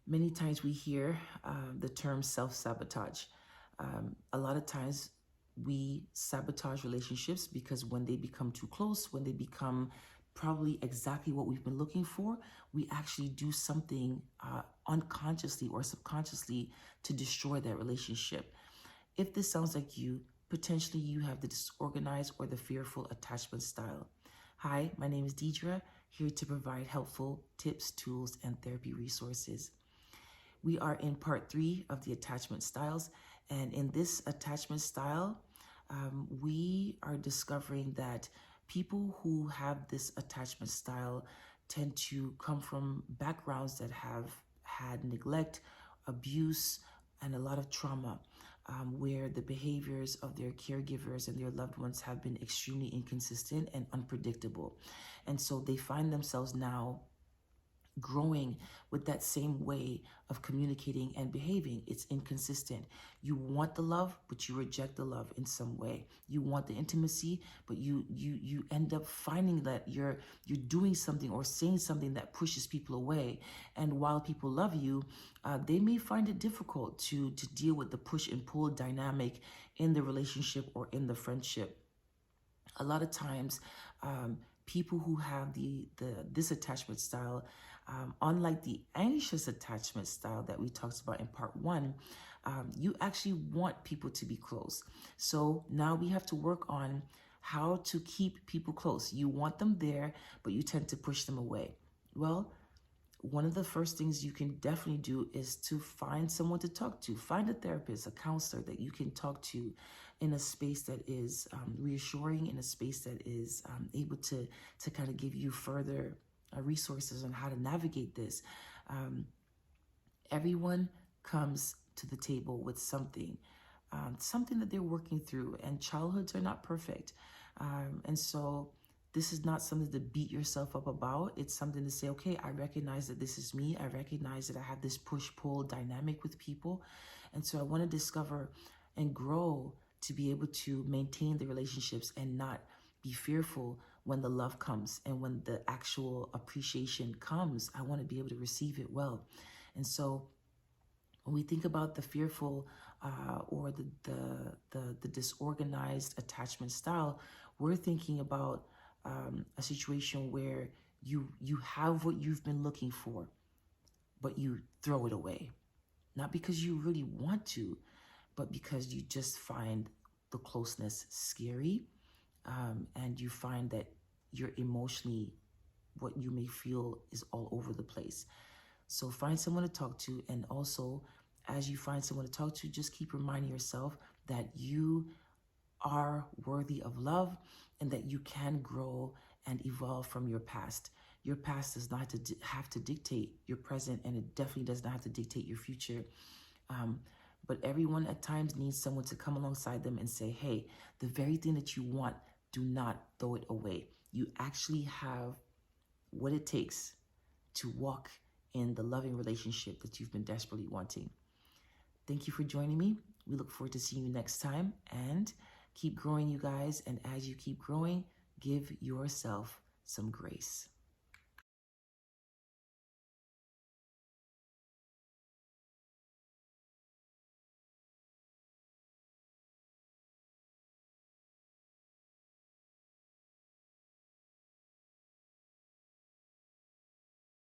Many times we hear the term self-sabotage. A lot of times we sabotage relationships because when they become too close, when they become probably exactly what we've been looking for, we actually do something unconsciously or subconsciously to destroy that relationship. If this sounds like you, potentially you have the disorganized or the fearful attachment style. Hi, my name is Deidre, here to provide helpful tips, tools, and therapy resources. We are in part 3 of the attachment styles, and in this attachment style, we are discovering that people who have this attachment style tend to come from backgrounds that have had neglect, abuse, and a lot of trauma, where the behaviors of their caregivers and their loved ones have been extremely inconsistent and unpredictable. And so they find themselves now growing with that same way of communicating and behaving. It's inconsistent. You want the love, but you reject the love in some way. You want the intimacy, but you end up finding that you're doing something or saying something that pushes people away. And while people love you, they may find it difficult to deal with the push and pull dynamic in the relationship or in the friendship. A lot of times, people who have this attachment style, unlike the anxious attachment style that we talked about in part 1, you actually want people to be close. So now we have to work on how to keep people close. You want them there, but you tend to push them away. Well, one of the first things you can definitely do is to find someone to talk to. Find a therapist, a counselor that you can talk to in a space that is reassuring, in a space that is able to kind of give you further resources on how to navigate this. Everyone comes to the table with something that they're working through, and childhoods are not perfect. And so this is not something to beat yourself up about. It's something to say, okay, I recognize that this is me. I recognize that I have this push-pull dynamic with people. And so I want to discover and grow to be able to maintain the relationships and not be fearful when the love comes and when the actual appreciation comes. I want to be able to receive it well. And so when we think about the fearful or the disorganized attachment style, we're thinking about a situation where you have what you've been looking for, but you throw it away. Not because you really want to, but because you just find the closeness scary, and you find that you're emotionally, what you may feel is all over the place. So find someone to talk to, and also as you find someone to talk to, just keep reminding yourself that you are worthy of love and that you can grow and evolve from your past. Your past does not have to dictate your present, and it definitely does not have to dictate your future. But everyone at times needs someone to come alongside them and say, hey, the very thing that you want, do not throw it away. You actually have what it takes to walk in the loving relationship that you've been desperately wanting. Thank you for joining me. We look forward to seeing you next time, and keep growing, you guys. And as you keep growing, give yourself some grace.